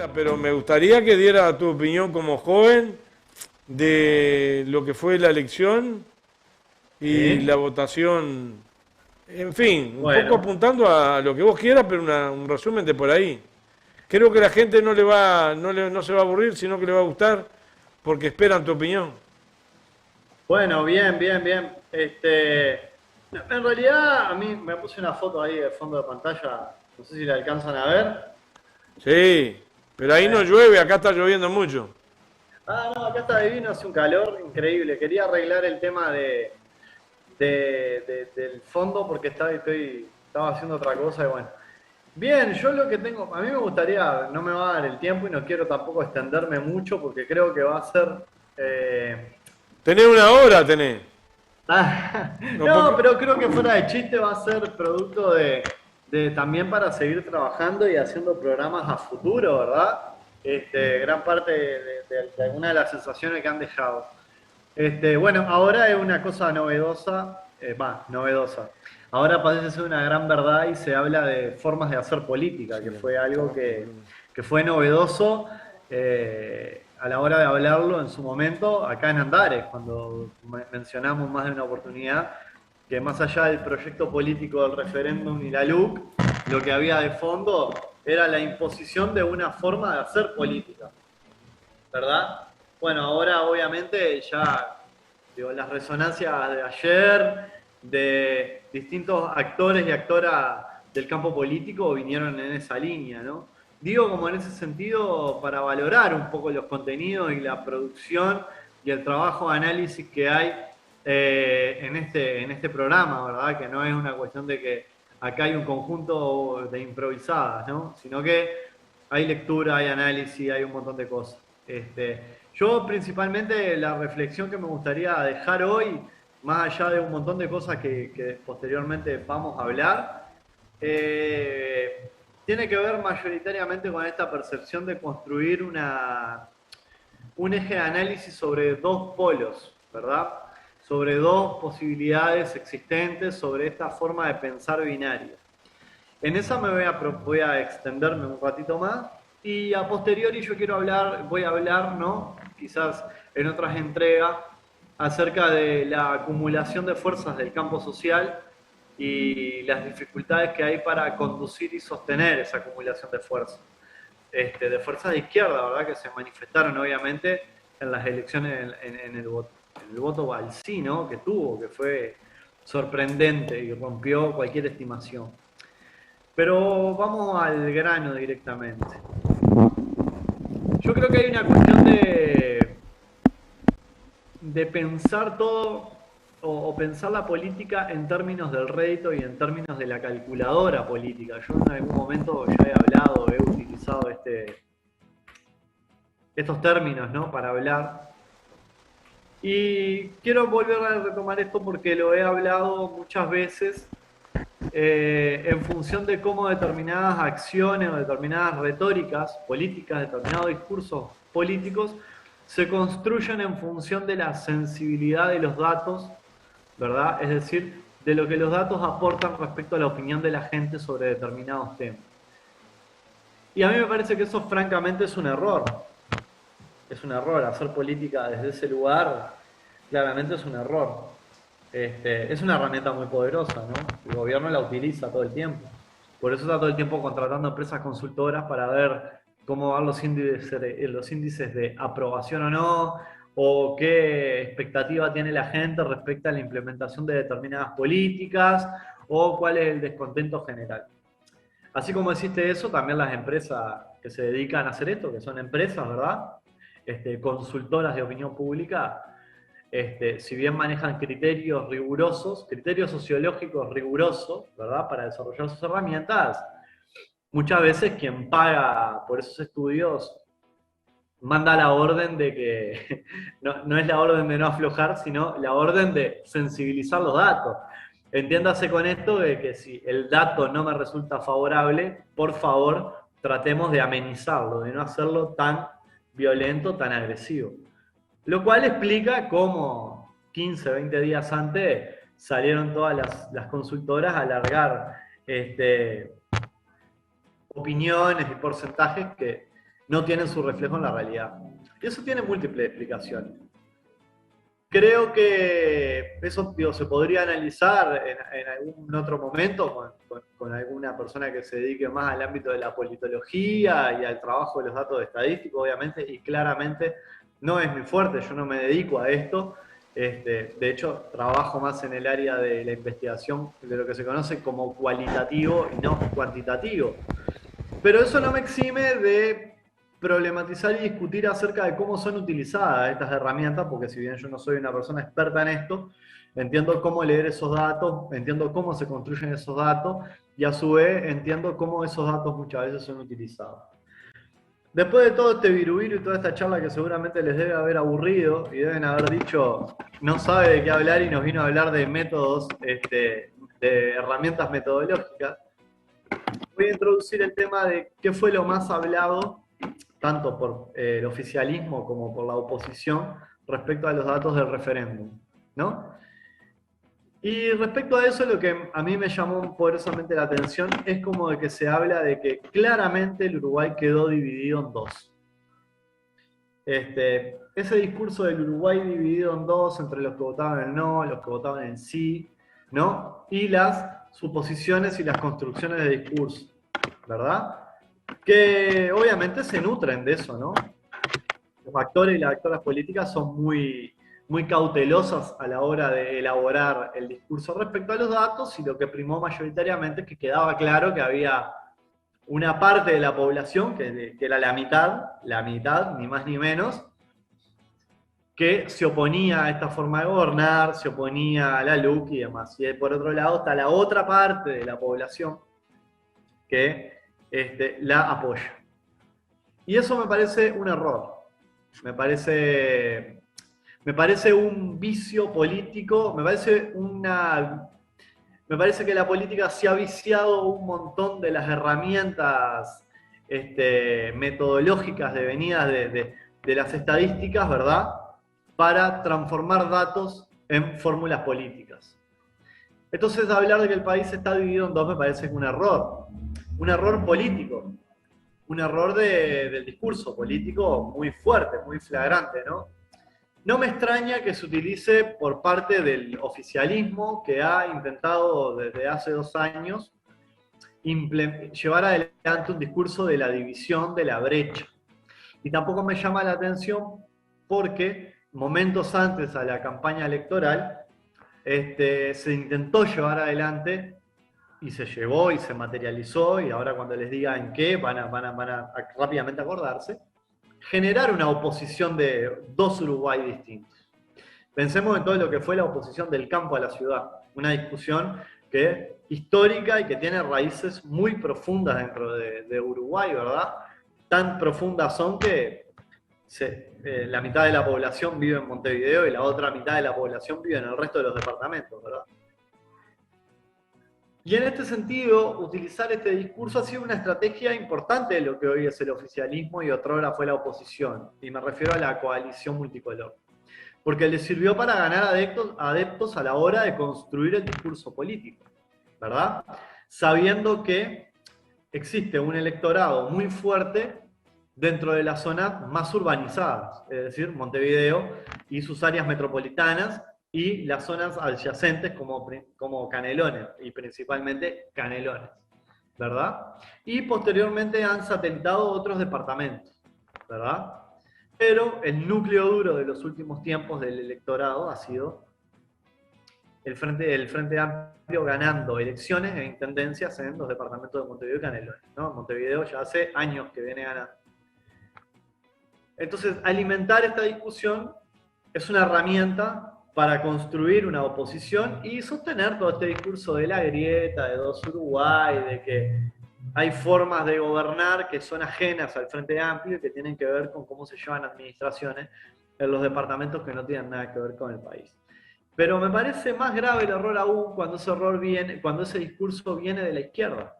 Pero me gustaría que diera tu opinión como joven de lo que fue la elección y la Sí. votación. En fin, un poco Bueno, apuntando a lo que vos quieras, pero un resumen de por ahí. Creo que la gente no le va, no se va a aburrir, sino que le va a gustar porque esperan tu opinión. bueno, bien, bien, bien. En realidad, a mí me puse una foto ahí de fondo de pantalla, no sé si la alcanzan a ver. Sí, pero ahí no Bueno. llueve, acá está lloviendo mucho. Ah, no, acá está divino, hace un calor increíble. Quería arreglar el tema del fondo porque estaba haciendo otra cosa y bueno. Bien, yo lo que tengo, a mí me gustaría, no me va a dar el tiempo y no quiero tampoco extenderme mucho porque creo que va a ser... eh, Tenés una hora, tenés. No, no, porque, pero creo que fuera de chiste va a ser producto de también para seguir trabajando y haciendo programas a futuro, ¿verdad? Gran parte de alguna de las sensaciones que han dejado. Bueno, ahora es una cosa novedosa, novedosa. Ahora parece ser una gran verdad y se habla de formas de hacer política, sí, que la fue algo tabaco, boludo. que fue novedoso a la hora de hablarlo en su momento acá en Andares, cuando mencionamos más de una oportunidad que más allá del proyecto político del referéndum y la LUC, lo que había de fondo era la imposición de una forma de hacer política, ¿verdad? Bueno, ahora obviamente ya digo, las resonancias de ayer, de distintos actores y actoras del campo político vinieron en esa línea, ¿no? Digo como en ese sentido para valorar un poco los contenidos y la producción y el trabajo de análisis que hay en este programa, ¿verdad? Que no es una cuestión de que acá hay un conjunto de improvisadas, ¿no? Sino que hay lectura, hay análisis, hay un montón de cosas. Yo principalmente la reflexión que me gustaría dejar hoy, más allá de un montón de cosas que posteriormente vamos a hablar, eh, tiene que ver mayoritariamente con esta percepción de construir un eje de análisis sobre dos polos, ¿verdad? Sobre dos posibilidades existentes, sobre esta forma de pensar binaria. En esa voy a extenderme un ratito más y a posteriori yo voy a hablar, ¿no? Quizás en otras entregas, acerca de la acumulación de fuerzas del campo social y las dificultades que hay para conducir y sostener esa acumulación de fuerzas. De fuerzas de izquierda, ¿verdad? Que se manifestaron obviamente en las elecciones en el voto balsino que tuvo, que fue sorprendente y rompió cualquier estimación. Pero vamos al grano directamente. Yo creo que hay una cuestión de pensar todo o pensar la política en términos del rédito y en términos de la calculadora política. Yo en algún momento ya he hablado, he utilizado estos términos, ¿no? Para hablar. Y quiero volver a retomar esto porque lo he hablado muchas veces en función de cómo determinadas acciones o determinadas retóricas políticas, determinados discursos políticos, se construyen en función de la sensibilidad de los datos, ¿verdad? Es decir, de lo que los datos aportan respecto a la opinión de la gente sobre determinados temas. Y a mí me parece que eso francamente es un error. Es un error hacer política desde ese lugar, claramente es un error. Es una herramienta muy poderosa, ¿no? El gobierno la utiliza todo el tiempo. Por eso está todo el tiempo contratando empresas consultoras para ver cómo van los índices de aprobación o no, o qué expectativa tiene la gente respecto a la implementación de determinadas políticas, o cuál es el descontento general. Así como existe eso, también las empresas que se dedican a hacer esto, que son empresas, ¿verdad? Consultoras de opinión pública, si bien manejan criterios rigurosos, criterios sociológicos rigurosos, ¿verdad? Para desarrollar sus herramientas, muchas veces quien paga por esos estudios manda la orden de que, no es la orden de no aflojar, sino la orden de sensibilizar los datos. Entiéndase con esto de que si el dato no me resulta favorable, por favor, tratemos de amenizarlo, de no hacerlo tan violento, tan agresivo. Lo cual explica cómo 15, 20 días antes salieron todas las consultoras a alargar opiniones y porcentajes que no tienen su reflejo en la realidad. Y eso tiene múltiples explicaciones. Creo que eso se podría analizar en algún otro momento con alguna persona que se dedique más al ámbito de la politología y al trabajo de los datos estadísticos, obviamente, y claramente no es mi fuerte, yo no me dedico a esto. De hecho, trabajo más en el área de la investigación de lo que se conoce como cualitativo y no cuantitativo. Pero eso no me exime de problematizar y discutir acerca de cómo son utilizadas estas herramientas, porque si bien yo no soy una persona experta en esto, entiendo cómo leer esos datos, entiendo cómo se construyen esos datos y a su vez entiendo cómo esos datos muchas veces son utilizados. Después de todo este viruviru y toda esta charla que seguramente les debe haber aburrido y deben haber dicho no sabe de qué hablar y nos vino a hablar de métodos, de herramientas metodológicas, voy a introducir el tema de qué fue lo más hablado, tanto por el oficialismo como por la oposición, respecto a los datos del referéndum, ¿no? Y respecto a eso, lo que a mí me llamó poderosamente la atención es como de que se habla de que claramente el Uruguay quedó dividido en dos. Ese discurso del Uruguay dividido en dos, entre los que votaban el no, los que votaban el sí, ¿no? Y las suposiciones y las construcciones de discurso, ¿verdad? Que obviamente se nutren de eso, ¿no? Los actores y las actoras políticas son muy cautelosas a la hora de elaborar el discurso respecto a los datos, y lo que primó mayoritariamente es que quedaba claro que había una parte de la población, que era la mitad, ni más ni menos, que se oponía a esta forma de gobernar, se oponía a la LUC y demás. Y por otro lado está la otra parte de la población que la apoya. Y eso me parece un error. Me parece un vicio político, me parece que la política se ha viciado un montón de las herramientas metodológicas devenidas de las estadísticas, ¿verdad? Para transformar datos en fórmulas políticas. Entonces, hablar de que el país está dividido en dos me parece un error político, un error del discurso político muy fuerte, muy flagrante, ¿no? No me extraña que se utilice por parte del oficialismo, que ha intentado desde hace 2 años llevar adelante un discurso de la división, de la brecha. Y tampoco me llama la atención porque momentos antes a la campaña electoral se intentó llevar adelante y se llevó y se materializó, y ahora cuando les diga en qué van a rápidamente acordarse, generar una oposición de dos Uruguay distintos. Pensemos en todo lo que fue la oposición del campo a la ciudad, una discusión que histórica y que tiene raíces muy profundas dentro de Uruguay, ¿verdad? Tan profundas son que la mitad de la población vive en Montevideo y la otra mitad de la población vive en el resto de los departamentos, ¿verdad? Y en este sentido, utilizar este discurso ha sido una estrategia importante de lo que hoy es el oficialismo y otrora fue la oposición, y me refiero a la coalición multicolor, porque le sirvió para ganar adeptos a la hora de construir el discurso político, ¿verdad? Sabiendo que existe un electorado muy fuerte dentro de las zonas más urbanizadas, es decir, Montevideo y sus áreas metropolitanas, y las zonas adyacentes como Canelones, y principalmente Canelones, ¿verdad? Y posteriormente han satelitado otros departamentos, ¿verdad? Pero el núcleo duro de los últimos tiempos del electorado ha sido el Frente Amplio ganando elecciones e intendencias en los departamentos de Montevideo y Canelones, ¿no? Montevideo ya hace años que viene ganando. Entonces, alimentar esta discusión es una herramienta para construir una oposición y sostener todo este discurso de la grieta, de dos Uruguay, de que hay formas de gobernar que son ajenas al Frente Amplio y que tienen que ver con cómo se llevan administraciones en los departamentos que no tienen nada que ver con el país. Pero me parece más grave el error aún cuando ese discurso viene de la izquierda.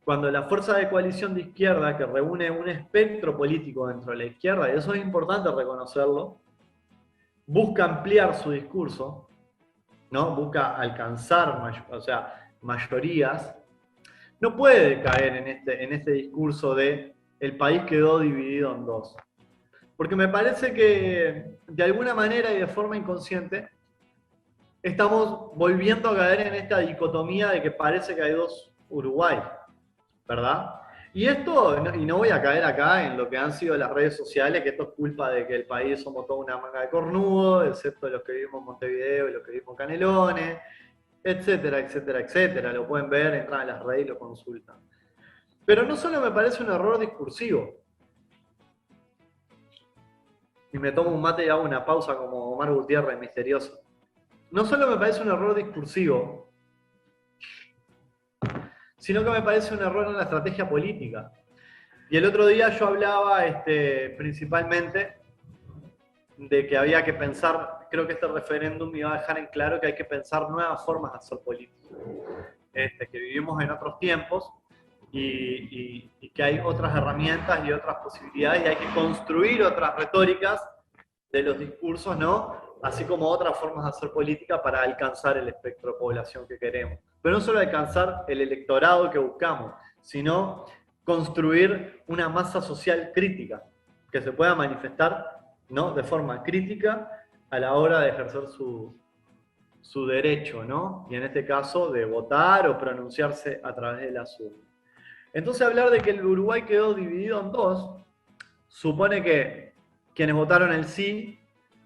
Cuando la fuerza de coalición de izquierda, que reúne un espectro político dentro de la izquierda, y eso es importante reconocerlo, busca ampliar su discurso, ¿no? Busca alcanzar mayorías, no puede caer en este discurso de el país quedó dividido en dos. Porque me parece que de alguna manera y de forma inconsciente estamos volviendo a caer en esta dicotomía de que parece que hay dos Uruguay, ¿verdad? Y esto, y no voy a caer acá en lo que han sido las redes sociales, que esto es culpa de que el país somos toda una manga de cornudos, excepto los que vivimos en Montevideo y los que vivimos en Canelones, etcétera, etcétera, etcétera. Lo pueden ver, entran a las redes y lo consultan. Pero no solo me parece un error discursivo, y me tomo un mate y hago una pausa como Omar Gutiérrez, misterioso. No solo me parece un error discursivo, sino que me parece un error en la estrategia política. Y el otro día yo hablaba principalmente de que había que pensar, creo que este referéndum iba a dejar en claro que hay que pensar nuevas formas de hacer política, que vivimos en otros tiempos y que hay otras herramientas y otras posibilidades y hay que construir otras retóricas de los discursos, ¿no? Así como otras formas de hacer política para alcanzar el espectro de población que queremos. Pero no solo alcanzar el electorado que buscamos, sino construir una masa social crítica que se pueda manifestar, ¿no?, de forma crítica a la hora de ejercer su derecho, ¿no? Y en este caso de votar o pronunciarse a través de las urnas. Entonces hablar de que el Uruguay quedó dividido en dos supone que quienes votaron el sí,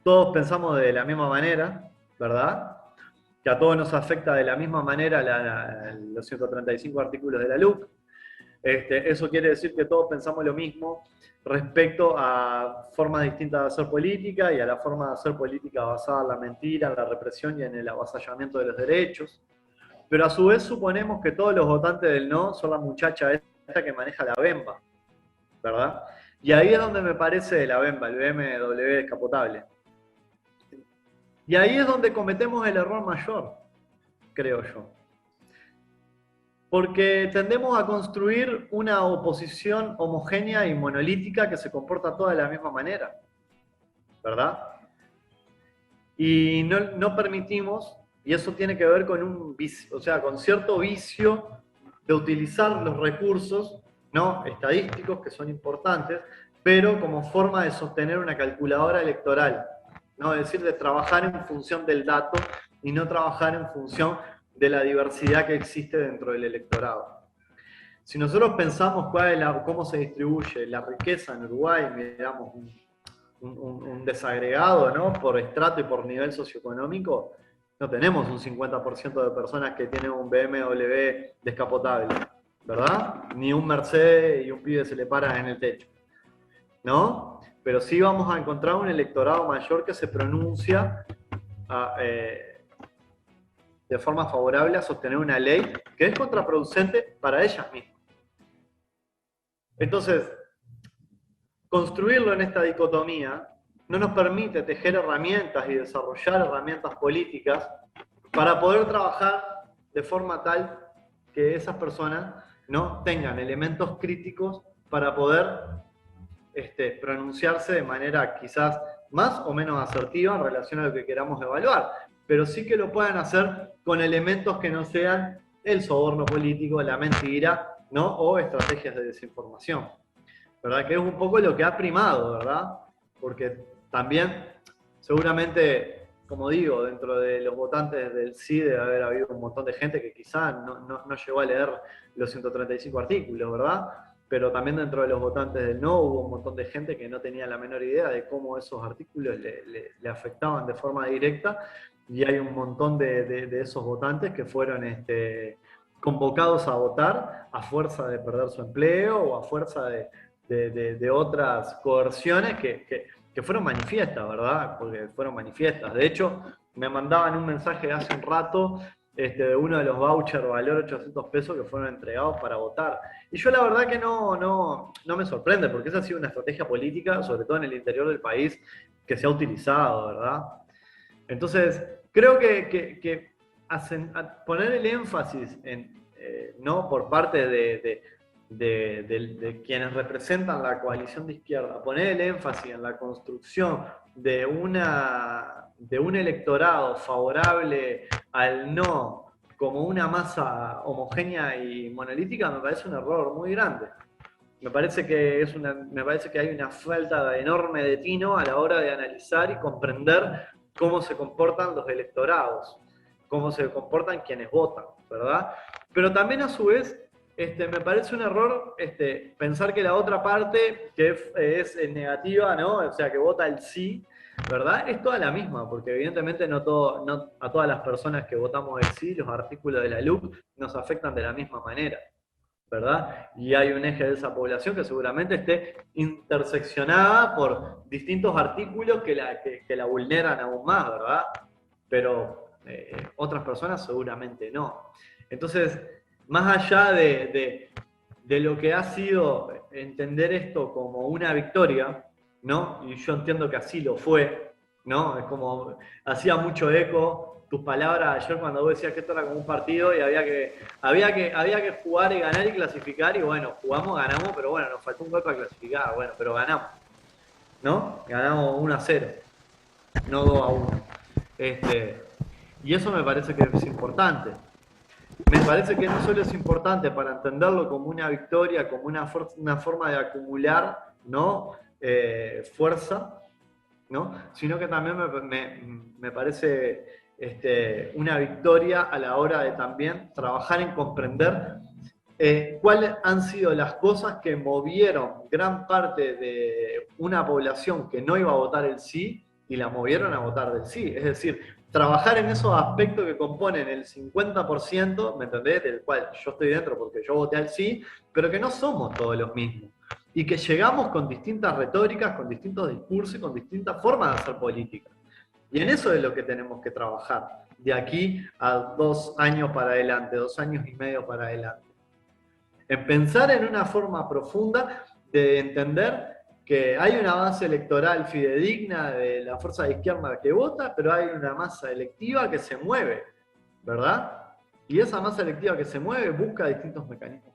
todos pensamos de la misma manera, ¿verdad? Que a todos nos afecta de la misma manera los 135 artículos de la LUC. Eso quiere decir que todos pensamos lo mismo respecto a formas distintas de hacer política y a la forma de hacer política basada en la mentira, en la represión y en el avasallamiento de los derechos. Pero a su vez suponemos que todos los votantes del no son la muchacha esta que maneja la bemba, ¿verdad? Y ahí es donde me parece la bemba, el BMW descapotable. Y ahí es donde cometemos el error mayor, creo yo. Porque tendemos a construir una oposición homogénea y monolítica que se comporta toda de la misma manera, ¿verdad? Y no permitimos, y eso tiene que ver con un vicio, o sea, con cierto vicio de utilizar los recursos, ¿no?, estadísticos, que son importantes, pero como forma de sostener una calculadora electoral, ¿no? Es decir, de trabajar en función del dato y no trabajar en función de la diversidad que existe dentro del electorado. Si nosotros pensamos cómo se distribuye la riqueza en Uruguay, miramos un desagregado, ¿no?, por estrato y por nivel socioeconómico, no tenemos un 50% de personas que tienen un BMW descapotable, ¿verdad? Ni un Mercedes y un pibe se le para en el techo, ¿no? Pero sí vamos a encontrar un electorado mayor que se pronuncia de forma favorable a sostener una ley que es contraproducente para ellas mismas. Entonces, construirlo en esta dicotomía no nos permite tejer herramientas y desarrollar herramientas políticas para poder trabajar de forma tal que esas personas no tengan elementos críticos para poder pronunciarse de manera quizás más o menos asertiva en relación a lo que queramos evaluar, pero sí que lo puedan hacer con elementos que no sean el soborno político, la mentira, ¿no?, o estrategias de desinformación, ¿verdad? Que es un poco lo que ha primado, ¿verdad? Porque también, seguramente, como digo, dentro de los votantes del sí debe haber habido un montón de gente que quizás no llegó a leer los 135 artículos, ¿verdad? Pero también dentro de los votantes del no hubo un montón de gente que no tenía la menor idea de cómo esos artículos le afectaban de forma directa, y hay un montón de esos votantes que fueron convocados a votar a fuerza de perder su empleo o a fuerza de otras coerciones que fueron manifiestas, ¿verdad? Porque fueron manifiestas. De hecho, me mandaban un mensaje hace un rato de uno de los vouchers valor 800 pesos que fueron entregados para votar. Y yo la verdad que no me sorprende, porque esa ha sido una estrategia política, sobre todo en el interior del país, que se ha utilizado, ¿verdad? Entonces, creo que poner el énfasis no por parte de quienes representan la coalición de izquierda, poner el énfasis en la construcción de un electorado favorable al no como una masa homogénea y monolítica me parece un error muy grande. me parece que hay una falta enorme de tino a la hora de analizar y comprender cómo se comportan los electorados, cómo se comportan quienes votan, ¿verdad? Pero también a su vez, me parece un error pensar que la otra parte, que es negativa, ¿no? O sea, que vota el sí, ¿verdad? Es toda la misma, porque evidentemente no a todas las personas que votamos el sí, los artículos de la LUC nos afectan de la misma manera, ¿verdad? Y hay un eje de esa población que seguramente esté interseccionada por distintos artículos que la vulneran aún más, ¿verdad? Pero otras personas seguramente no. Entonces, más allá de lo que ha sido entender esto como una victoria, ¿no? Y yo entiendo que así lo fue, ¿no? Es como, hacía mucho eco tus palabras ayer cuando vos decías que esto era como un partido y había que jugar y ganar y clasificar, y bueno, jugamos, ganamos, pero bueno, nos faltó un gol para clasificar, bueno, pero ganamos, ¿no? Ganamos 1-0, no 2-1. Y eso me parece que es importante. Me parece que no solo es importante para entenderlo como una victoria, como una forma de acumular, ¿no? Fuerza, ¿no? Sino que también me parece una victoria a la hora de también trabajar en comprender cuáles han sido las cosas que movieron gran parte de una población que no iba a votar el sí y la movieron a votar del sí. Es decir, trabajar en esos aspectos que componen el 50%, ¿me entendés? Del cual yo estoy dentro porque yo voté al sí, pero que no somos todos los mismos. Y que llegamos con distintas retóricas, con distintos discursos, con distintas formas de hacer política. Y en eso es lo que tenemos que trabajar, de aquí a 2 años para adelante, 2 años y medio para adelante. En pensar en una forma profunda de entender que hay una base electoral fidedigna de la fuerza de izquierda que vota, pero hay una masa electiva que se mueve, ¿verdad? Y esa masa electiva que se mueve busca distintos mecanismos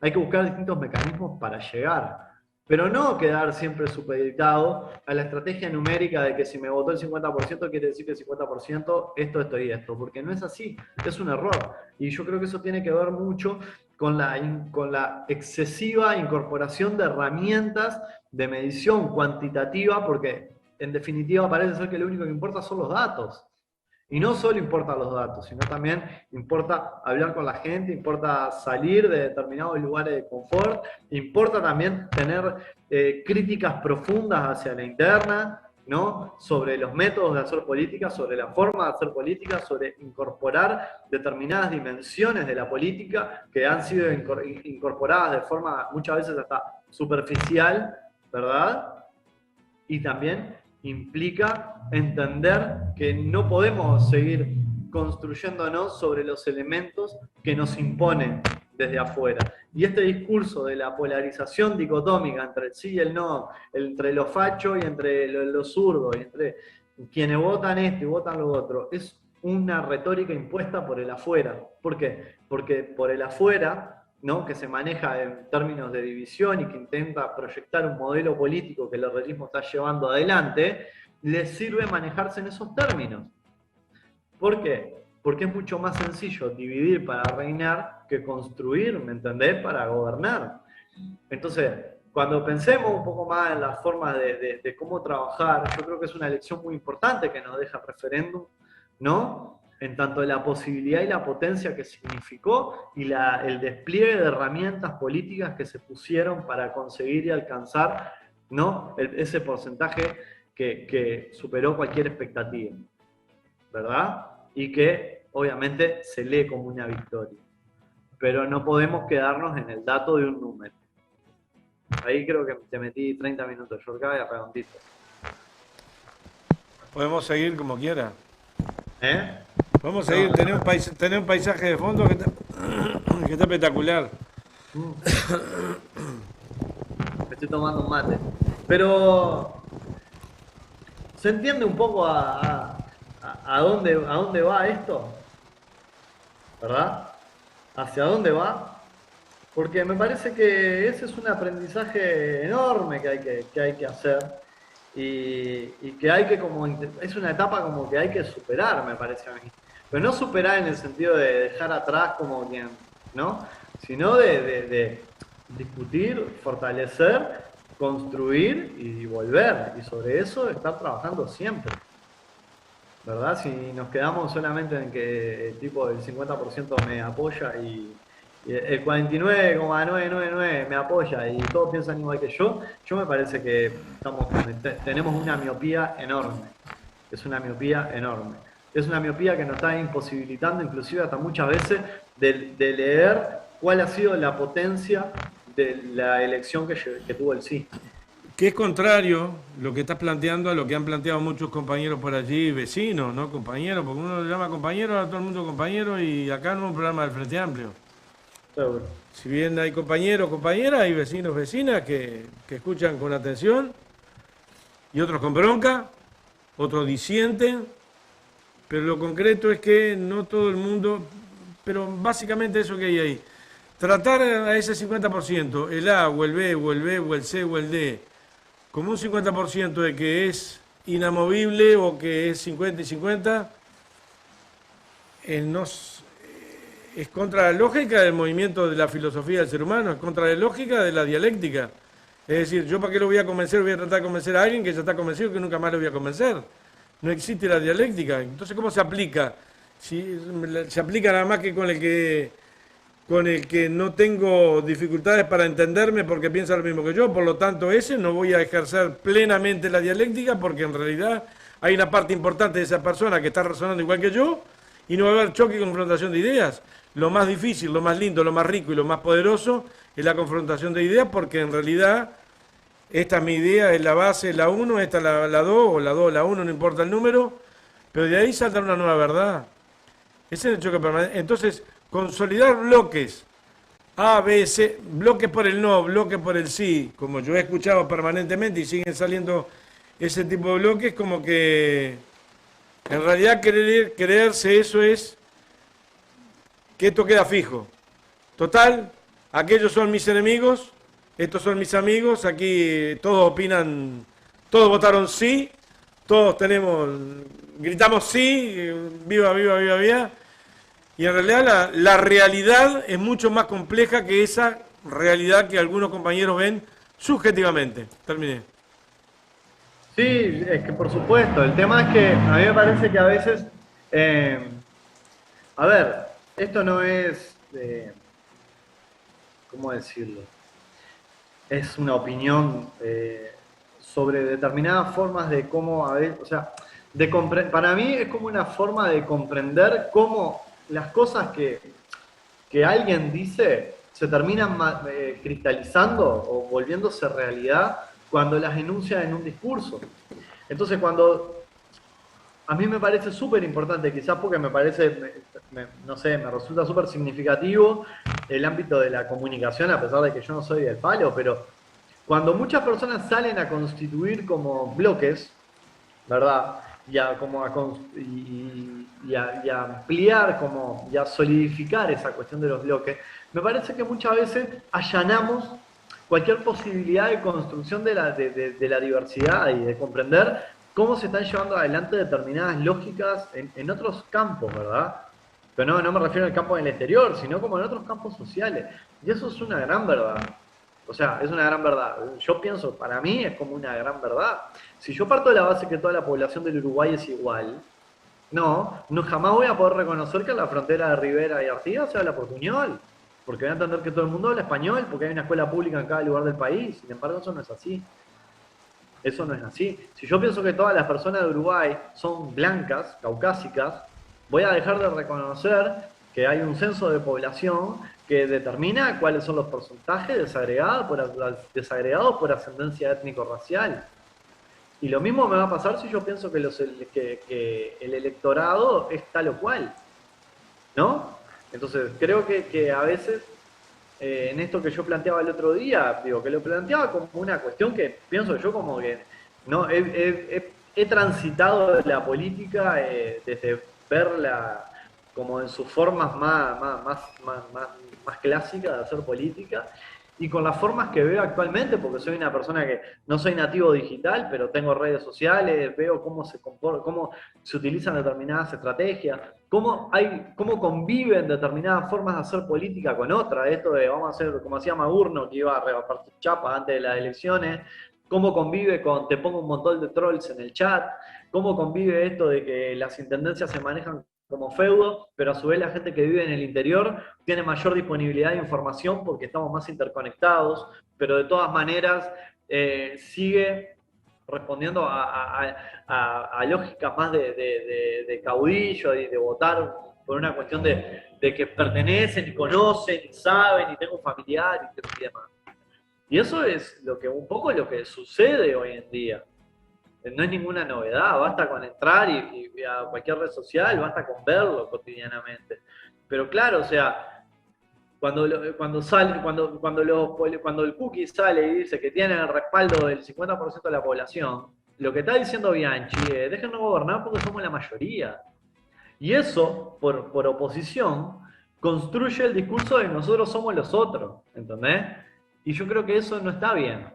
hay que buscar distintos mecanismos para llegar, pero no quedar siempre supeditado a la estrategia numérica de que si me votó el 50% quiere decir que el 50% esto y esto, porque no es así, es un error. Y yo creo que eso tiene que ver mucho con la excesiva incorporación de herramientas de medición cuantitativa, porque en definitiva parece ser que lo único que importa son los datos. Y no solo importan los datos, sino también importa hablar con la gente, importa salir de determinados lugares de confort, importa también tener críticas profundas hacia la interna, ¿no? Sobre los métodos de hacer política, sobre la forma de hacer política, sobre incorporar determinadas dimensiones de la política que han sido incorporadas de forma muchas veces hasta superficial, ¿verdad? Y también implica entender que no podemos seguir construyéndonos sobre los elementos que nos imponen desde afuera. Y este discurso de la polarización dicotómica entre el sí y el no, entre los fachos y entre los zurdos, y entre quienes votan esto y votan lo otro, es una retórica impuesta por el afuera. ¿Por qué? Porque por el afuera, ¿no? Que se maneja en términos de división y que intenta proyectar un modelo político que el realismo está llevando adelante, les sirve manejarse en esos términos. ¿Por qué? Porque es mucho más sencillo dividir para reinar que construir, ¿me entendés?, para gobernar. Entonces, cuando pensemos un poco más en las formas de cómo trabajar, yo creo que es una lección muy importante que nos deja el referéndum, ¿no? En tanto la posibilidad y la potencia que significó y el despliegue de herramientas políticas que se pusieron para conseguir y alcanzar, ¿no? Ese porcentaje que superó cualquier expectativa, ¿verdad? Y que obviamente se lee como una victoria. Pero no podemos quedarnos en el dato de un número. Ahí creo que te metí 30 minutos, yo acá y redondito. Podemos seguir como quiera. ¿Eh? Podemos seguir, tener un paisaje de fondo que está espectacular. Me estoy tomando un mate. Pero ¿se entiende un poco a dónde va esto? ¿Verdad? ¿Hacia dónde va? Porque me parece que ese es un aprendizaje enorme que hay que hacer. Y que hay que es una etapa como que hay que superar, me parece a mí. Pero no superar en el sentido de dejar atrás como quien, ¿no? Sino de discutir, fortalecer, construir y volver. Y sobre eso estar trabajando siempre. ¿Verdad? Si nos quedamos solamente en que el tipo del 50% me apoya y el 49,999 me apoya y todos piensan igual que yo me parece que tenemos una miopía enorme. Es una miopía enorme. Es una miopía que nos está imposibilitando, inclusive hasta muchas veces, de leer cuál ha sido la potencia de la elección que tuvo el sí. Que es contrario lo que estás planteando a lo que han planteado muchos compañeros por allí, vecinos, ¿no? Compañeros, porque uno le llama compañero a todo el mundo compañero y acá no es un programa del Frente Amplio. Seguro. Si bien hay compañeros, compañeras, hay vecinos, vecinas que escuchan con atención y otros con bronca, otros disienten, pero lo concreto es que no todo el mundo, pero básicamente eso que hay ahí, tratar a ese 50%, el A o el B o el B o el C o el D, como un 50% de que es inamovible o que es 50 y 50, es contra la lógica del movimiento de la filosofía del ser humano, es contra la lógica de la dialéctica. Es decir, ¿yo para qué lo voy a convencer? Voy a tratar de convencer a alguien que ya está convencido que nunca más lo voy a convencer. No existe la dialéctica. Entonces, ¿cómo se aplica? Si, se aplica nada más que con el que no tengo dificultades para entenderme porque piensa lo mismo que yo, por lo tanto ese no voy a ejercer plenamente la dialéctica porque en realidad hay una parte importante de esa persona que está razonando igual que yo y no va a haber choque y confrontación de ideas. Lo más difícil, lo más lindo, lo más rico y lo más poderoso es la confrontación de ideas porque en realidad esta es mi idea, es la base, es la 1, esta es la 2, o la 2, la 1, no importa el número, pero de ahí salta una nueva verdad. Ese es el choque permanente. Entonces, consolidar bloques, A, B, C, bloques por el no, bloques por el sí, como yo he escuchado permanentemente y siguen saliendo ese tipo de bloques, como que en realidad creerse eso es que esto queda fijo. Total, aquellos son mis enemigos, estos son mis amigos, aquí todos opinan, todos votaron sí, todos gritamos sí, viva, viva, viva, viva. Y en realidad la realidad es mucho más compleja que esa realidad que algunos compañeros ven subjetivamente. Terminé. Sí, es que por supuesto, el tema es que a mí me parece que a veces, a ver, esto no es, ¿cómo decirlo? Es una opinión sobre determinadas formas de cómo, a veces, o sea, para mí es como una forma de comprender cómo las cosas que alguien dice se terminan cristalizando o volviéndose realidad cuando las enuncia en un discurso. Entonces, a mí me parece súper importante, quizás porque me parece, no sé, me resulta súper significativo el ámbito de la comunicación, a pesar de que yo no soy del palo, pero cuando muchas personas salen a constituir como bloques, ¿verdad? Y a ampliar, y a solidificar esa cuestión de los bloques, me parece que muchas veces allanamos cualquier posibilidad de construcción de la diversidad y de comprender cómo se están llevando adelante determinadas lógicas en otros campos, ¿verdad? Pero no me refiero al campo del exterior, sino como en otros campos sociales. Y eso es una gran verdad. O sea, es una gran verdad. Yo pienso, para mí es como una gran verdad. Si yo parto de la base que toda la población del Uruguay es igual, no jamás voy a poder reconocer que en la frontera de Rivera y Artigas se habla portuñol. Porque voy a entender que todo el mundo habla español, porque hay una escuela pública en cada lugar del país. Sin embargo, eso no es así. Eso no es así. Si yo pienso que todas las personas de Uruguay son blancas, caucásicas, voy a dejar de reconocer que hay un censo de población que determina cuáles son los porcentajes desagregados por ascendencia étnico-racial. Y lo mismo me va a pasar si yo pienso que el electorado es tal o cual, ¿no? Entonces, creo que a veces, en esto que yo planteaba el otro día, digo, que lo planteaba como una cuestión que pienso yo como que no he transitado la política desde verla como en sus formas más clásicas de hacer política, y con las formas que veo actualmente, porque soy una persona que no soy nativo digital, pero tengo redes sociales, veo cómo se comporta, cómo se utilizan determinadas estrategias, cómo conviven determinadas formas de hacer política con otras, esto de vamos a hacer como hacía Magurno, que iba a repartir chapas antes de las elecciones, cómo convive con te pongo un montón de trolls en el chat, cómo convive esto de que las intendencias se manejan como feudo, pero a su vez la gente que vive en el interior tiene mayor disponibilidad de información porque estamos más interconectados, pero de todas maneras sigue respondiendo a lógicas más de caudillo y de votar por una cuestión de que pertenecen y conocen y saben y tengo familiar y demás. Y eso es un poco lo que sucede hoy en día. No es ninguna novedad, basta con entrar y a cualquier red social, basta con verlo cotidianamente. Pero claro, o sea, cuando el cookie sale y dice que tiene el respaldo del 50% de la población, lo que está diciendo Bianchi es, déjennos gobernar porque somos la mayoría. Y eso, por oposición, construye el discurso de nosotros somos los otros, ¿entendés? Y yo creo que eso no está bien.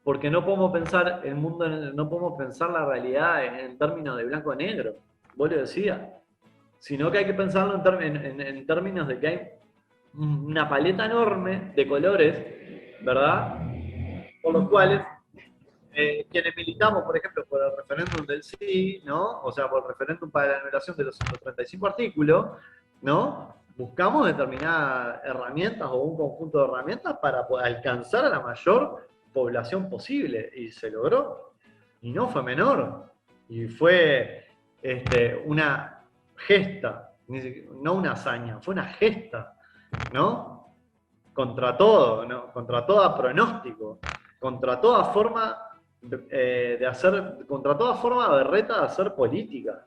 Porque no podemos pensar el mundo, no podemos pensar la realidad en términos de blanco y negro, vos lo decías, sino que hay que pensarlo en términos de que hay una paleta enorme de colores, ¿verdad? Por los cuales quienes militamos, por ejemplo, por el referéndum del sí, ¿no? O sea, por el referéndum para la anulación de los 135 artículos, ¿no? Buscamos determinadas herramientas o un conjunto de herramientas para alcanzar a la mayor población posible, y se logró, y no fue menor, y fue una gesta, no una hazaña, fue una gesta, ¿no? Contra todo, ¿no? Contra todo pronóstico, contra toda forma contra toda forma berreta de hacer política,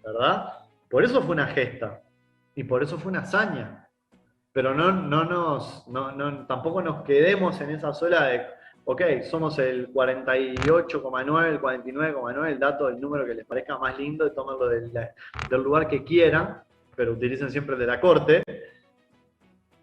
¿verdad? Por eso fue una gesta, y por eso fue una hazaña. Pero tampoco nos quedemos en esa sola de, ok, somos el 48,9, el 49,9, el dato, el número que les parezca más lindo, y tómenlo del lugar que quieran, pero utilicen siempre el de la corte.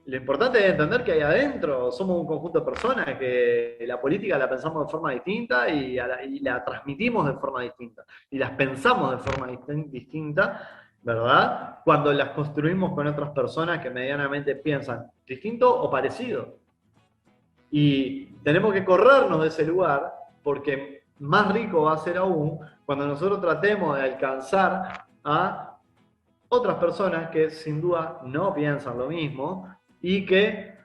Lo importante es entender que ahí adentro somos un conjunto de personas, que la política la pensamos de forma distinta y la transmitimos de forma distinta, y las pensamos de forma distinta, ¿verdad? Cuando las construimos con otras personas que medianamente piensan distinto o parecido. Y tenemos que corrernos de ese lugar, porque más rico va a ser aún cuando nosotros tratemos de alcanzar a otras personas que sin duda no piensan lo mismo y que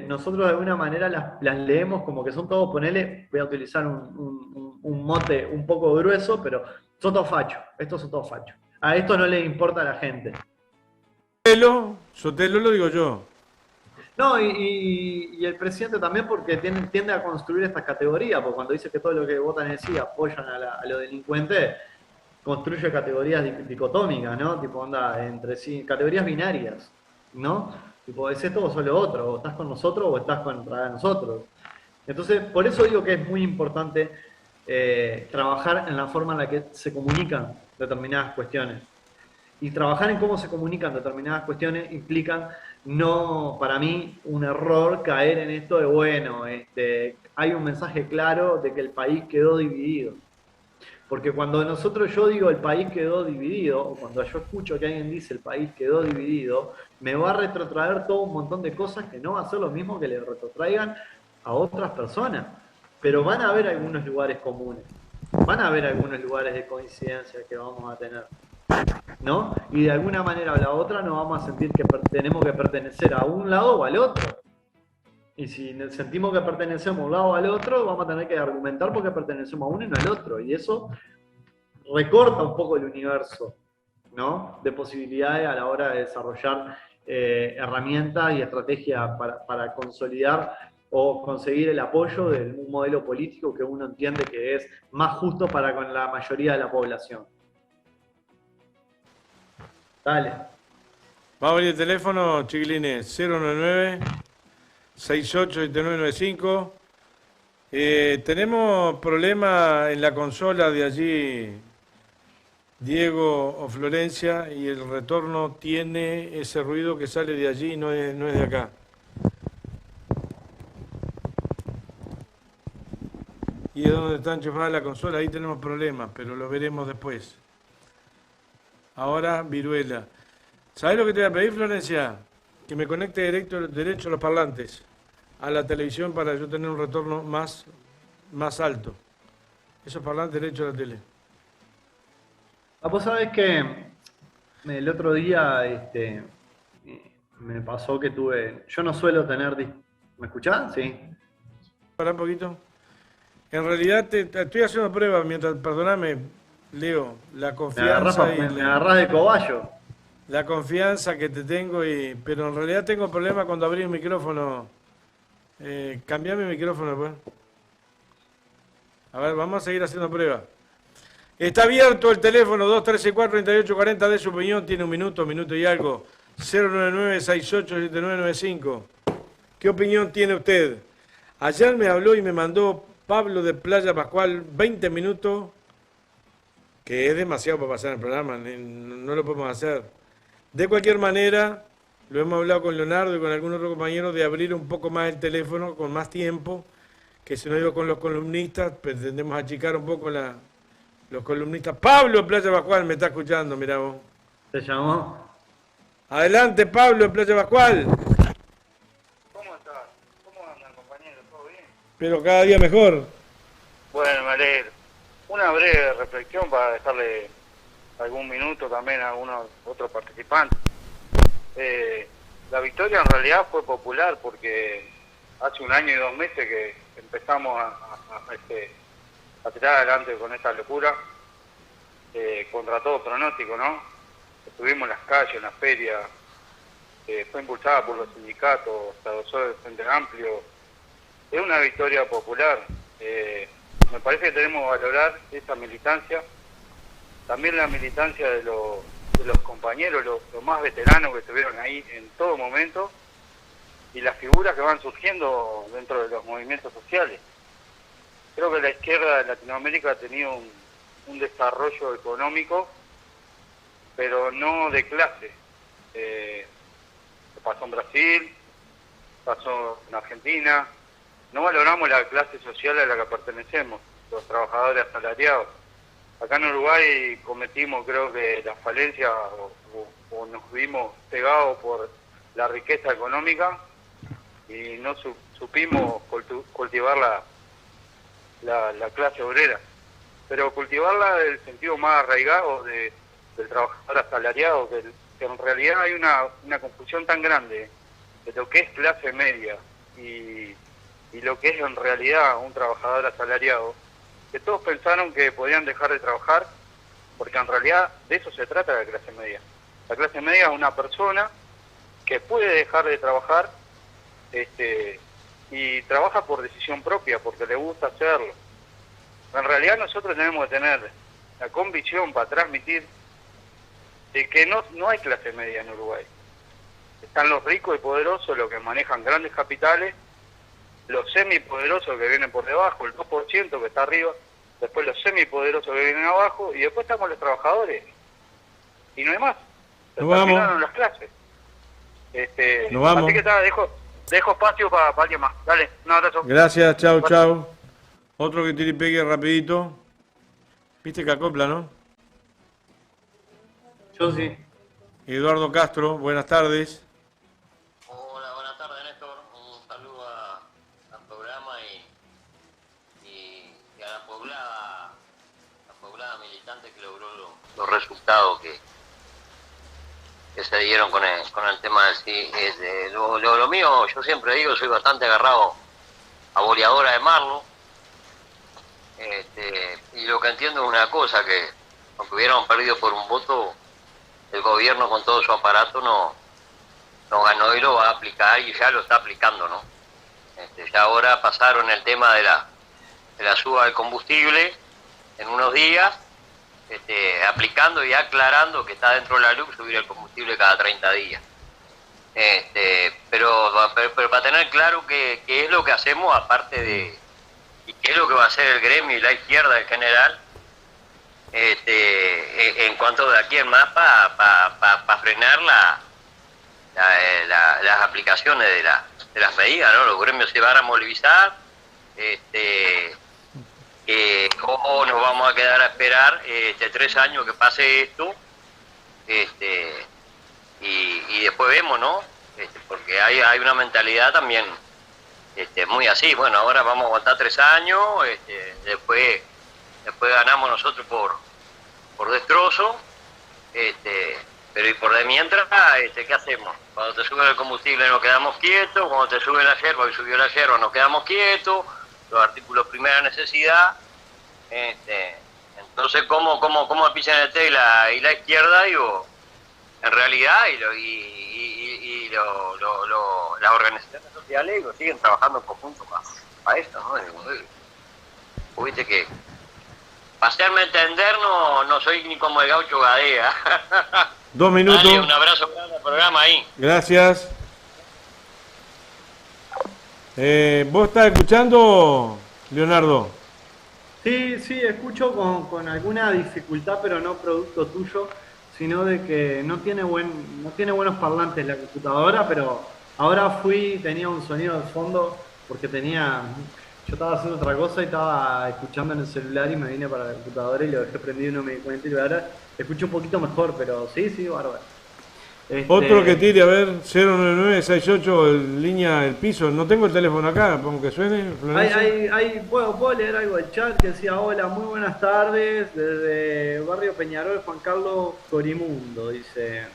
nosotros de alguna manera las leemos como que son todos, ponele, voy a utilizar un mote un poco grueso, pero son todos fachos, estos son todos fachos. A esto no le importa a la gente. Sotelo lo digo yo. No, y el presidente también, porque tiende a construir estas categorías, porque cuando dice que todo lo que votan en el sí apoyan a los delincuentes, construye categorías dicotómicas, ¿no? Tipo, anda entre sí, categorías binarias, ¿no? Tipo, es esto o sos lo otro, o estás con nosotros o estás contra nosotros. Entonces, por eso digo que es muy importante trabajar en la forma en la que se comunican determinadas cuestiones. Y trabajar en cómo se comunican determinadas cuestiones implican, no, para mí, un error caer en esto de, bueno, hay un mensaje claro de que el país quedó dividido. Porque cuando yo digo el país quedó dividido, o cuando yo escucho que alguien dice el país quedó dividido, me va a retrotraer todo un montón de cosas que no va a ser lo mismo que le retrotraigan a otras personas. Pero van a haber algunos lugares comunes, van a haber algunos lugares de coincidencia que vamos a tener, ¿no? Y de alguna manera o la otra nos vamos a sentir que tenemos que pertenecer a un lado o al otro. Y si sentimos que pertenecemos a un lado o al otro, vamos a tener que argumentar porque pertenecemos a uno y no al otro. Y eso recorta un poco el universo, ¿no? De posibilidades a la hora de desarrollar herramientas y estrategias para consolidar o conseguir el apoyo de un modelo político que uno entiende que es más justo para con la mayoría de la población. Dale. Vamos a abrir el teléfono, chiquilines, 099-687995. Tenemos problemas en la consola de allí, Diego o Florencia, y el retorno tiene ese ruido que sale de allí y no es de acá. y es donde está enchufada la consola, ahí tenemos problemas, pero lo veremos después. Ahora, viruela. ¿Sabés lo que te voy a pedir, Florencia? Que me conecte derecho a los parlantes, a la televisión para yo tener un retorno más alto. Esos parlantes derechos a la tele. Vos sabés que el otro día me pasó que tuve. Yo no suelo tener. ¿Me escuchás? Sí. Pará un poquito. En realidad te estoy haciendo pruebas mientras, perdóname, Leo, la confianza Me agarrás de cobayo. la confianza que te tengo, pero en realidad tengo problemas cuando abrí el micrófono. Cambiame el micrófono, pues. A ver, vamos a seguir haciendo pruebas. Está abierto el teléfono 234-3840 de su opinión, tiene un minuto y algo. 099-687995. ¿Qué opinión tiene usted? Ayer me habló y me mandó Pablo de Playa Pascual 20 minutos, que es demasiado para pasar el programa, no lo podemos hacer. De cualquier manera, lo hemos hablado con Leonardo y con algún otro compañero de abrir un poco más el teléfono con más tiempo, que si no digo con los columnistas, pretendemos achicar un poco los columnistas. Pablo de Playa Pascual me está escuchando, mirá vos. ¿Te llamó? Adelante, Pablo de Playa Pascual. ¿Cómo estás? ¿Cómo andan, compañeros? ¿Todo bien? Pero cada día mejor. Bueno, me alegro. Una breve reflexión para dejarle algún minuto también a algunos otros participantes. La victoria en realidad fue popular porque hace 1 año y 2 meses que empezamos a tirar adelante con esta locura, contra todo pronóstico, ¿no? Estuvimos en las calles, en las ferias, fue impulsada por los sindicatos, se adosó el Frente Amplio. Es una victoria popular. Me parece que tenemos que valorar esa militancia, también la militancia de los compañeros, los más veteranos que estuvieron ahí en todo momento, y las figuras que van surgiendo dentro de los movimientos sociales. Creo que la izquierda de Latinoamérica ha tenido un desarrollo económico, pero no de clase. Pasó en Brasil, pasó en Argentina. No valoramos la clase social a la que pertenecemos, los trabajadores asalariados. Acá en Uruguay cometimos, creo que, la falencia o nos vimos pegados por la riqueza económica y no supimos cultivar la clase obrera. Pero cultivarla en el sentido más arraigado del trabajador asalariado, que en realidad hay una confusión tan grande de lo que es clase media y lo que es en realidad un trabajador asalariado, que todos pensaron que podían dejar de trabajar, porque en realidad de eso se trata la clase media. La clase media es una persona que puede dejar de trabajar y trabaja por decisión propia, porque le gusta hacerlo. En realidad nosotros tenemos que tener la convicción para transmitir de que no hay clase media en Uruguay. Están los ricos y poderosos, los que manejan grandes capitales, los semipoderosos que vienen por debajo, el 2% que está arriba, después los semipoderosos que vienen abajo, y después estamos los trabajadores. Y no hay más. Se terminaron las clases. Nos vamos. Así que está, dejo espacio para alguien más. Dale, un abrazo. Gracias, chau. Otro que tire y pegue rapidito. Viste que acopla, ¿no? Yo sí. Eduardo Castro, buenas tardes. Hola, buenas tardes, Néstor. Un saludo al programa y a la poblada militante que logró los resultados que se dieron con el tema del sí. Lo mío, yo siempre digo, soy bastante agarrado a Boleadora de Marlo. Y lo que entiendo es una cosa, que aunque hubiéramos perdido por un voto, el gobierno con todo su aparato no ganó y lo va a aplicar, y ya lo está aplicando, ¿no? Ya ahora pasaron el tema de la suba del combustible en unos días, aplicando y aclarando que está dentro de la ley subir el combustible cada 30 días. Pero para tener claro qué es lo que hacemos, aparte de, y qué es lo que va a hacer el gremio y la izquierda en general, en cuanto de aquí en más para frenar las aplicaciones de las medidas, ¿no? Los gremios se van a movilizar, o nos vamos a quedar a esperar 3 años que pase esto, y después vemos, ¿no? Porque hay una mentalidad también muy así. Bueno, ahora vamos a aguantar 3 años, después ganamos nosotros por destrozo, pero y por de mientras, ¿qué hacemos? Cuando te suben el combustible nos quedamos quietos, cuando te suben la yerba, hoy subió la yerba, nos quedamos quietos, los artículos de primera necesidad. Entonces, ¿cómo pisan el té y la izquierda? Digo, en realidad, las organizaciones sociales digo, siguen trabajando en conjunto para esto, ¿no? Digo, viste que para hacerme entender no soy ni como el gaucho Gadea. 2 minutos. Dale, un abrazo grande al programa ahí. Gracias. ¿Vos estás escuchando, Leonardo? Sí, escucho con alguna dificultad, pero no producto tuyo, sino de que no tiene buenos parlantes la computadora, pero ahora tenía un sonido de fondo porque yo estaba haciendo otra cosa y estaba escuchando en el celular y me vine para la computadora y lo dejé prendido y no me di cuenta, y ahora escucho un poquito mejor, pero sí, bárbaro. Otro que tire, a ver, 09968, línea el piso. No tengo el teléfono acá, pongo que suene. Puedo leer algo del chat que decía: hola, muy buenas tardes, desde Barrio Peñarol, Juan Carlos Corimundo, dice: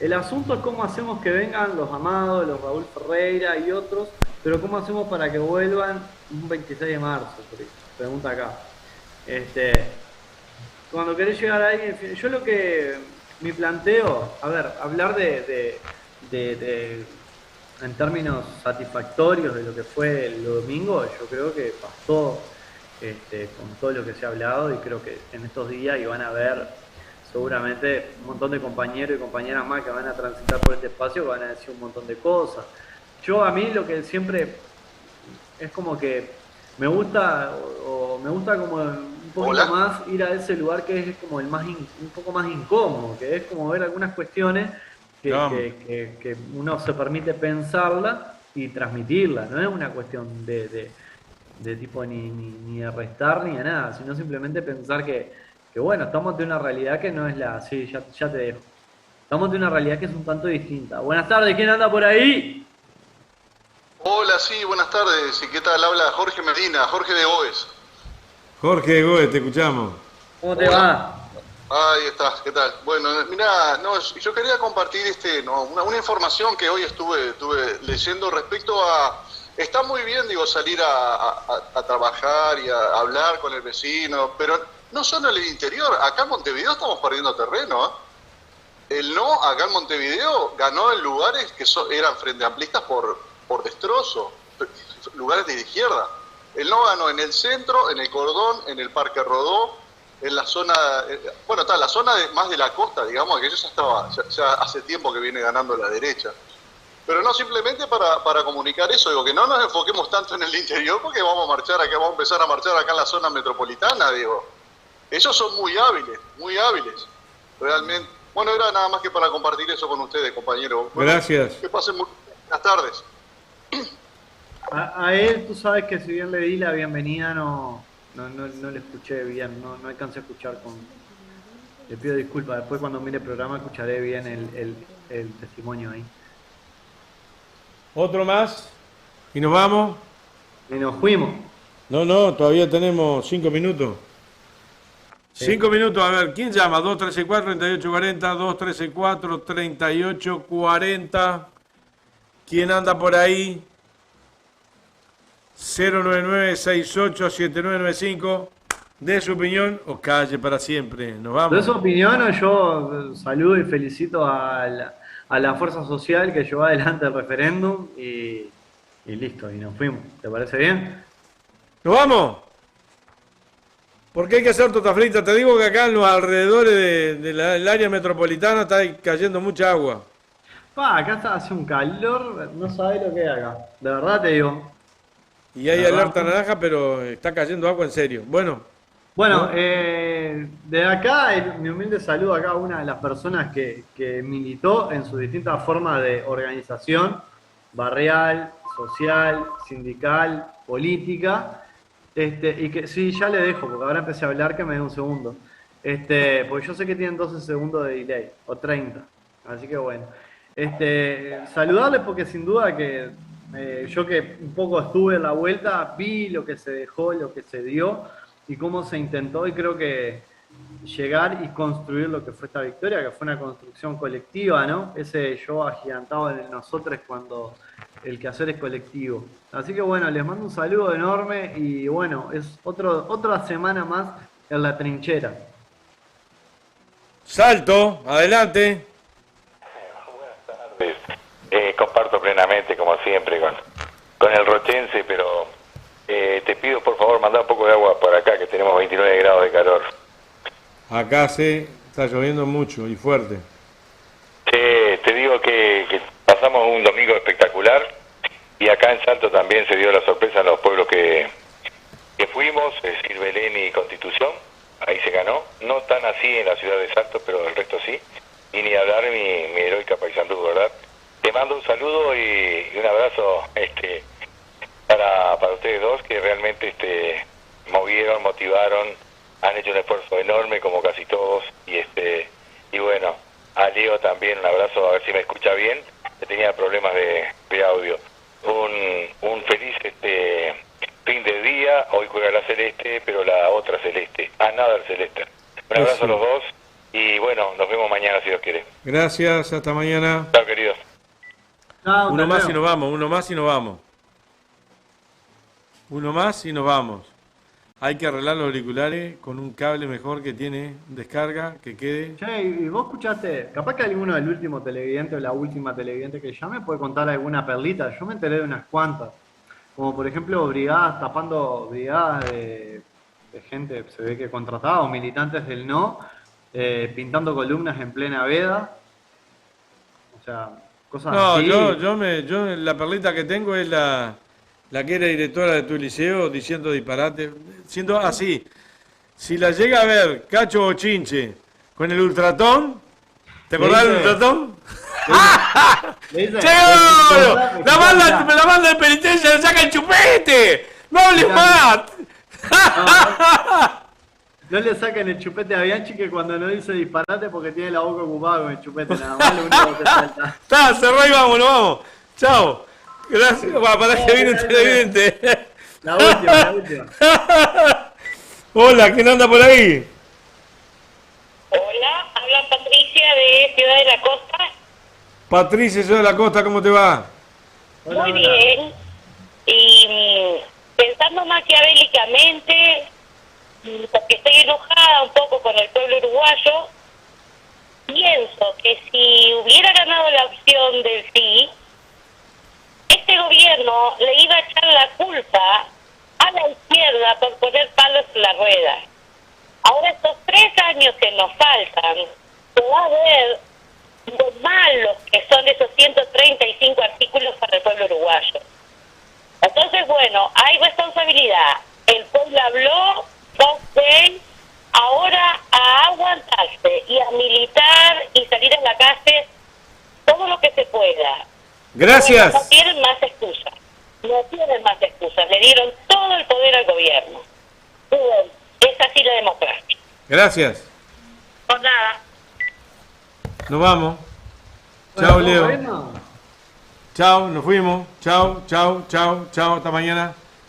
el asunto es cómo hacemos que vengan los Amados, los Raúl Ferreira y otros, pero cómo hacemos para que vuelvan un 26 de marzo, pregunta acá. Cuando querés llegar a alguien, yo mi planteo, a ver, hablar en términos satisfactorios de lo que fue el domingo, yo creo que pasó con todo lo que se ha hablado, y creo que en estos días iban a haber seguramente un montón de compañeros y compañeras más que van a transitar por este espacio, que van a decir un montón de cosas. A mí lo que siempre es como que me gusta como un poquito más ir a ese lugar que es como un poco más incómodo, que es como ver algunas cuestiones que uno se permite pensarla y transmitirla. No es una cuestión de tipo ni de restar ni de nada, sino simplemente pensar que bueno, estamos ante una realidad que no es sí, ya te dejo. Estamos ante una realidad que es un tanto distinta. Buenas tardes, ¿quién anda por ahí? Hola, sí, buenas tardes. ¿Y qué tal? Habla Jorge Medina, Jorge de Goes. Jorge de Goes, te escuchamos. ¿Cómo te va? Ahí estás, ¿qué tal? Bueno, mira, yo quería compartir una información que hoy estuve leyendo respecto a... Está muy bien, digo, salir a trabajar y a hablar con el vecino, pero no solo en el interior. Acá en Montevideo estamos perdiendo terreno, ¿eh? El no, acá en Montevideo, ganó en lugares que eran frente amplistas por destrozo, lugares de izquierda. El no ganó en el centro, en el Cordón, en el Parque Rodó, en la zona, la zona más de la costa, digamos, que ya hace tiempo que viene ganando la derecha. Pero no simplemente para comunicar eso, digo, que no nos enfoquemos tanto en el interior, porque vamos a empezar a marchar acá en la zona metropolitana, digo. Ellos son muy hábiles, realmente. Bueno, era nada más que para compartir eso con ustedes, compañeros. Bueno, gracias. Que pasen muy buenas tardes. A él, tú sabes que si bien le di la bienvenida, no le escuché bien, no alcancé a escuchar le pido disculpas, después cuando mire el programa escucharé bien el testimonio ahí. ¿Otro más? ¿Y nos vamos? Y nos fuimos. No, todavía tenemos 5 minutos. 5 minutos, a ver, ¿quién llama? 234-3840, 234-3840. ¿Quién anda por ahí? 099-687995. De su opinión o calle para siempre. Nos vamos. De su opinión, yo saludo y felicito a la fuerza social que llevó adelante el referéndum y listo, y nos fuimos. ¿Te parece bien? ¡Nos vamos! Porque hay que hacer torta frita. Te digo que acá en los alrededores del área metropolitana está cayendo mucha agua. Acá hace un calor, no sabés lo que hay acá. De verdad te digo. Y hay alerta naranja, pero está cayendo agua en serio. Bueno, de acá, mi humilde saludo a cada una de las personas que militó en sus distintas formas de organización, barrial, social, sindical, política. Y que sí, ya le dejo, porque ahora empecé a hablar que me dé un segundo. Porque yo sé que tienen 12 segundos de delay, o 30. Así que bueno. Saludarles porque sin duda que yo que un poco estuve en la vuelta, vi lo que se dejó, lo que se dio y cómo se intentó, y creo que llegar y construir lo que fue esta victoria, que fue una construcción colectiva, ¿no? Ese yo agigantado en nosotros cuando el quehacer es colectivo. Así que bueno, les mando un saludo enorme y bueno, es otra semana más en la trinchera. Salto, adelante. Comparto plenamente, como siempre, con el rochense, pero te pido por favor mandar un poco de agua por acá, que tenemos 29 grados de calor. Acá está lloviendo mucho y fuerte. Te digo que pasamos un domingo espectacular y acá en Salto también se dio la sorpresa en los pueblos que fuimos, es decir, Belén y Constitución, ahí se ganó, no tan así en la ciudad de Salto, pero el resto sí, y ni hablar mi heroica Paysandú, ¿verdad? Te mando un saludo y un abrazo para ustedes dos, que realmente movieron, motivaron, han hecho un esfuerzo enorme como casi todos, y bueno, a Leo también un abrazo, a ver si me escucha bien, que tenía problemas de audio. Un feliz fin de día, hoy juega la Celeste, pero la otra Celeste, nada el Celeste. Un abrazo a los dos y bueno, nos vemos mañana si Dios quiere. Gracias, hasta mañana. Chao, queridos. Uno más y nos vamos, uno más y nos vamos. Uno más y nos vamos. Hay que arreglar los auriculares con un cable mejor que tiene descarga, que quede. Che, y vos escuchaste, capaz que alguno del último televidente o la última televidente que llame puede contar alguna perlita. Yo me enteré de unas cuantas. Como por ejemplo brigadas, tapando brigadas de gente, se ve que contratada, o militantes del no, pintando columnas en plena veda. O sea, cosas así. No, yo la perlita que tengo es la que era directora de tu liceo diciendo disparate, siendo así. Si la llega a ver Cacho Bochinche con el Ultratón, ¿te acordás del Ultratón? ¡Seguro! La banda de penitencia le saca el chupete. ¡No hables más! No le saquen el chupete a Bianchi, que cuando no dice disparate porque tiene la boca ocupada con el chupete, nada más, lo único que salta. Está, cerró y vámonos, vamos. Chao. Gracias. Para que viene un televidente. La última. Hola, ¿quién anda por ahí? Hola, habla Patricia de Ciudad de la Costa. Patricia, Ciudad de la Costa, ¿cómo te va? Hola, Muy hola. bien. Y pensando maquiavélicamente, porque estoy enojada un poco con el pueblo uruguayo, pienso que si hubiera ganado la opción del sí, este gobierno le iba a echar la culpa a la izquierda por poner palos en la rueda. Ahora estos 3 años que nos faltan, se va a ver lo malos que son esos 135 artículos para el pueblo uruguayo. Entonces, bueno, hay responsabilidad. El pueblo habló, ok, ahora a aguantarse y a militar y salir a la calle todo lo que se pueda. Gracias. No tienen más excusas. No tienen más excusas. Le dieron todo el poder al gobierno. Y bueno, es así la democracia. Gracias. Por nada. Nos vamos. Bueno, Chao, ¿cómo Leo. vemos? Chao, nos fuimos. Chao, chao, chao, chao. Hasta mañana.